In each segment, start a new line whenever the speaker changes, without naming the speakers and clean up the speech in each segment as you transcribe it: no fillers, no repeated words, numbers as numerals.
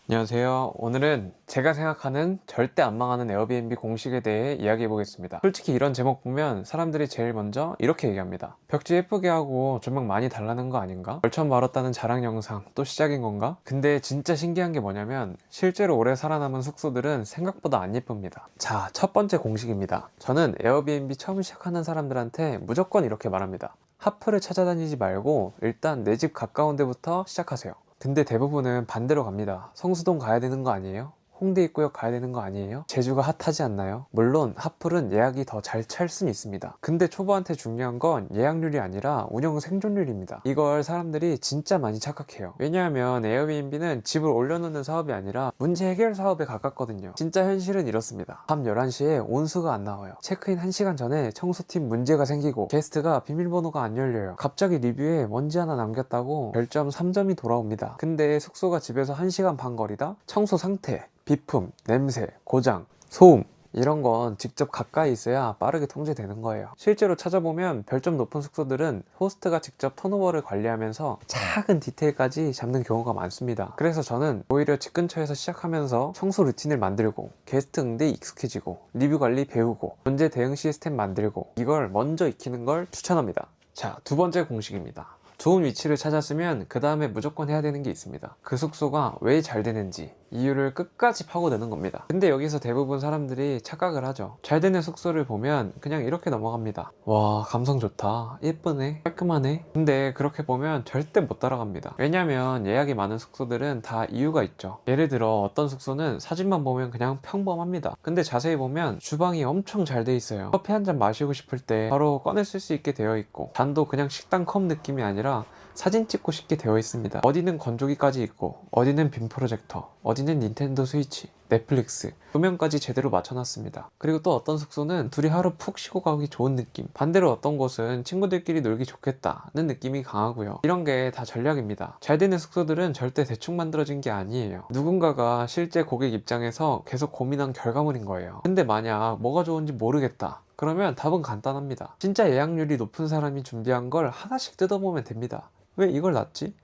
안녕하세요. 오늘은 제가 생각하는 절대 안 망하는 에어비앤비 공식에 대해 이야기해 보겠습니다. 솔직히 이런 제목 보면 사람들이 제일 먼저 이렇게 얘기합니다. 벽지 예쁘게 하고 조명 많이 달라는 거 아닌가? 벌처럼 말았다는 자랑 영상 또 시작인 건가? 근데 진짜 신기한 게 뭐냐면 실제로 오래 살아남은 숙소들은 생각보다 안 예쁩니다. 자, 첫 번째 공식입니다. 저는 에어비앤비 처음 시작하는 사람들한테 무조건 이렇게 말합니다. 하프를 찾아다니지 말고 일단 내 집 가까운 데부터 시작하세요. 근데 대부분은 반대로 갑니다. 성수동 가야 되는 거 아니에요? 홍대 입구역 가야 되는 거 아니에요? 제주가 핫하지 않나요? 물론 핫플은 예약이 더 잘 찰 수는 있습니다. 근데 초보한테 중요한 건 예약률이 아니라 운영 생존율입니다. 이걸 사람들이 진짜 많이 착각해요. 왜냐하면 에어비앤비는 집을 올려놓는 사업이 아니라 문제 해결 사업에 가깝거든요. 진짜 현실은 이렇습니다. 밤 11시에 온수가 안 나와요. 체크인 1시간 전에 청소팀 문제가 생기고 게스트가 비밀번호가 안 열려요. 갑자기 리뷰에 먼지 하나 남겼다고 별점 3점이 돌아옵니다. 근데 숙소가 집에서 1시간 반 거리다? 청소 상태, 비품, 냄새, 고장, 소음 이런 건 직접 가까이 있어야 빠르게 통제되는 거예요. 실제로 찾아보면 별점 높은 숙소들은 호스트가 직접 턴오버를 관리하면서 작은 디테일까지 잡는 경우가 많습니다. 그래서 저는 오히려 집 근처에서 시작하면서 청소 루틴을 만들고 게스트 응대에 익숙해지고 리뷰 관리 배우고 문제 대응 시스템 만들고 이걸 먼저 익히는 걸 추천합니다. 자, 두 번째 공식입니다. 좋은 위치를 찾았으면 그 다음에 무조건 해야 되는 게 있습니다. 그 숙소가 왜 잘 되는지 이유를 끝까지 파고드는 겁니다. 근데 여기서 대부분 사람들이 착각을 하죠. 잘 되는 숙소를 보면 그냥 이렇게 넘어갑니다. 와, 감성 좋다, 예쁘네, 깔끔하네. 근데 그렇게 보면 절대 못 따라갑니다. 왜냐면 예약이 많은 숙소들은 다 이유가 있죠. 예를 들어 어떤 숙소는 사진만 보면 그냥 평범합니다. 근데 자세히 보면 주방이 엄청 잘 돼 있어요. 커피 한 잔 마시고 싶을 때 바로 꺼내 쓸 수 있게 되어 있고 잔도 그냥 식당 컵 느낌이 아니라 사진 찍고 싶게 되어 있습니다. 어디는 건조기까지 있고 어디는 빔 프로젝터, 어디는 닌텐도 스위치, 넷플릭스, 조명까지 제대로 맞춰놨습니다. 그리고 또 어떤 숙소는 둘이 하루 푹 쉬고 가기 좋은 느낌, 반대로 어떤 곳은 친구들끼리 놀기 좋겠다는 느낌이 강하고요. 이런 게 다 전략입니다. 잘 되는 숙소들은 절대 대충 만들어진 게 아니에요. 누군가가 실제 고객 입장에서 계속 고민한 결과물인 거예요. 근데 만약 뭐가 좋은지 모르겠다, 그러면 답은 간단합니다. 진짜 예약률이 높은 사람이 준비한 걸 하나씩 뜯어보면 됩니다. 왜 이걸 놨지?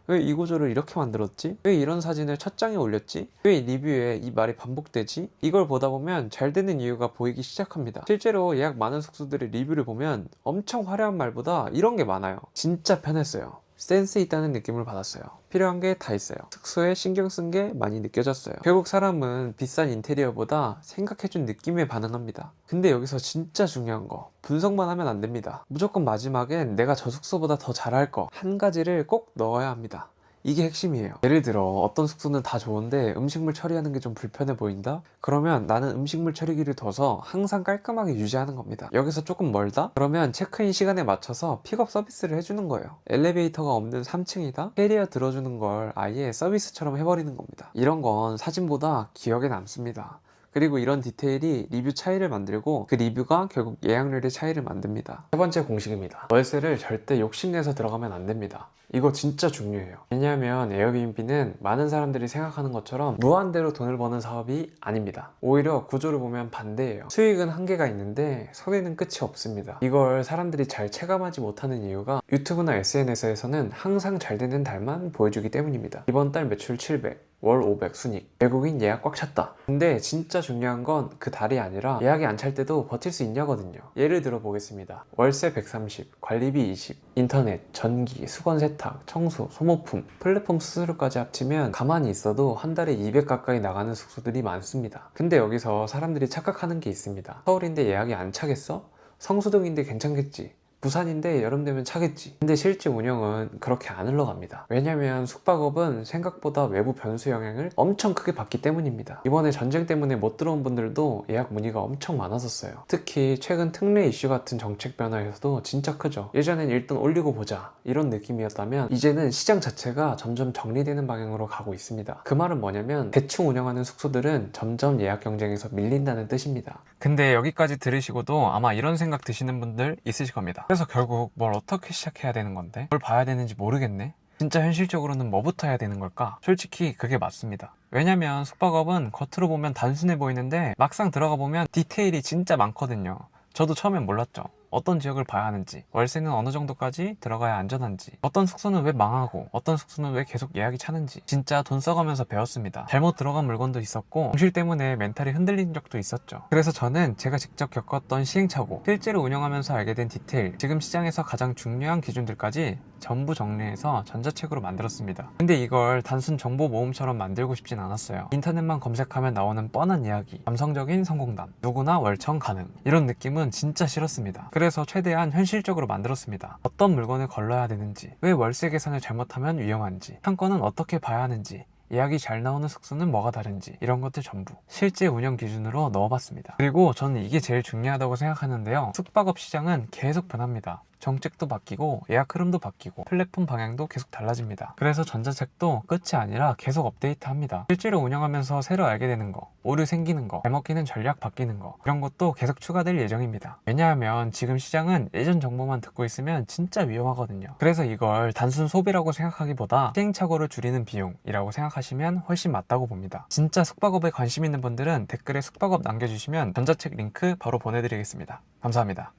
왜 이 구조를 이렇게 만들었지? 왜 이런 사진을 첫 장에 올렸지? 왜 리뷰에 이 말이 반복되지? 이걸 보다 보면 잘 되는 이유가 보이기 시작합니다. 실제로 예약 많은 숙소들의 리뷰를 보면 엄청 화려한 말보다 이런 게 많아요. 진짜 편했어요. 센스 있다는 느낌을 받았어요. 필요한 게 다 있어요. 숙소에 신경 쓴 게 많이 느껴졌어요. 결국 사람은 비싼 인테리어보다 생각해준 느낌에 반응합니다. 근데 여기서 진짜 중요한 거, 분석만 하면 안 됩니다. 무조건 마지막엔 내가 저 숙소보다 더 잘할 거 한 가지를 꼭 넣어야 합니다. 이게 핵심이에요. 예를 들어 어떤 숙소는 다 좋은데 음식물 처리하는 게 좀 불편해 보인다? 그러면 나는 음식물 처리기를 둬서 항상 깔끔하게 유지하는 겁니다. 여기서 조금 멀다? 그러면 체크인 시간에 맞춰서 픽업 서비스를 해주는 거예요. 엘리베이터가 없는 3층이다? 캐리어 들어주는 걸 아예 서비스처럼 해버리는 겁니다. 이런 건 사진보다 기억에 남습니다. 그리고 이런 디테일이 리뷰 차이를 만들고 그 리뷰가 결국 예약률의 차이를 만듭니다. 세 번째 공식입니다. 월세를 절대 욕심내서 들어가면 안 됩니다. 이거 진짜 중요해요. 왜냐하면 에어비앤비는 많은 사람들이 생각하는 것처럼 무한대로 돈을 버는 사업이 아닙니다. 오히려 구조를 보면 반대예요. 수익은 한계가 있는데 손해는 끝이 없습니다. 이걸 사람들이 잘 체감하지 못하는 이유가 유튜브나 SNS에서는 항상 잘 되는 달만 보여주기 때문입니다. 이번 달 매출 700, 월 500 순익, 외국인 예약 꽉 찼다. 근데 진짜 중요한 건 그 달이 아니라 예약이 안 찰 때도 버틸 수 있냐거든요. 예를 들어 보겠습니다. 월세 130, 관리비 20, 인터넷, 전기, 수건 세탁, 청소, 소모품, 플랫폼 수수료까지 합치면 가만히 있어도 한 달에 200 가까이 나가는 숙소들이 많습니다. 근데 여기서 사람들이 착각하는 게 있습니다. 서울인데 예약이 안 차겠어? 성수동인데 괜찮겠지? 부산인데 여름 되면 차겠지. 근데 실제 운영은 그렇게 안 흘러갑니다. 왜냐면 숙박업은 생각보다 외부 변수 영향을 엄청 크게 받기 때문입니다. 이번에 전쟁 때문에 못 들어온 분들도 예약 문의가 엄청 많았었어요. 특히 최근 특례 이슈 같은 정책 변화에서도 진짜 크죠. 예전엔 일단 올리고 보자 이런 느낌이었다면 이제는 시장 자체가 점점 정리되는 방향으로 가고 있습니다. 그 말은 뭐냐면 대충 운영하는 숙소들은 점점 예약 경쟁에서 밀린다는 뜻입니다. 근데 여기까지 들으시고도 아마 이런 생각 드시는 분들 있으실 겁니다. 그래서 결국 뭘 어떻게 시작해야 되는 건데? 뭘 봐야 되는지 모르겠네? 진짜 현실적으로는 뭐부터 해야 되는 걸까? 솔직히 그게 맞습니다. 왜냐면 숙박업은 겉으로 보면 단순해 보이는데 막상 들어가 보면 디테일이 진짜 많거든요. 저도 처음엔 몰랐죠. 어떤 지역을 봐야 하는지, 월세는 어느 정도까지 들어가야 안전한지, 어떤 숙소는 왜 망하고 어떤 숙소는 왜 계속 예약이 차는지 진짜 돈 써가면서 배웠습니다. 잘못 들어간 물건도 있었고 공실 때문에 멘탈이 흔들린 적도 있었죠. 그래서 저는 제가 직접 겪었던 시행착오, 실제로 운영하면서 알게 된 디테일, 지금 시장에서 가장 중요한 기준들까지 전부 정리해서 전자책으로 만들었습니다. 근데 이걸 단순 정보 모음처럼 만들고 싶진 않았어요. 인터넷만 검색하면 나오는 뻔한 이야기, 감성적인 성공담, 누구나 월청 가능, 이런 느낌은 진짜 싫었습니다. 그래서 최대한 현실적으로 만들었습니다. 어떤 물건을 걸러야 되는지, 왜 월세 계산을 잘못하면 위험한지, 상권은 어떻게 봐야 하는지, 예약이 잘 나오는 숙소는 뭐가 다른지, 이런 것들 전부 실제 운영 기준으로 넣어봤습니다. 그리고 저는 이게 제일 중요하다고 생각하는데요, 숙박업 시장은 계속 변합니다. 정책도 바뀌고 예약 흐름도 바뀌고 플랫폼 방향도 계속 달라집니다. 그래서 전자책도 끝이 아니라 계속 업데이트합니다. 실제로 운영하면서 새로 알게 되는 거, 오류 생기는 거, 잘 먹히는 전략 바뀌는 거, 이런 것도 계속 추가될 예정입니다. 왜냐하면 지금 시장은 예전 정보만 듣고 있으면 진짜 위험하거든요. 그래서 이걸 단순 소비라고 생각하기보다 시행착오를 줄이는 비용이라고 생각하시면 훨씬 맞다고 봅니다. 진짜 숙박업에 관심 있는 분들은 댓글에 숙박업 남겨주시면 전자책 링크 바로 보내드리겠습니다. 감사합니다.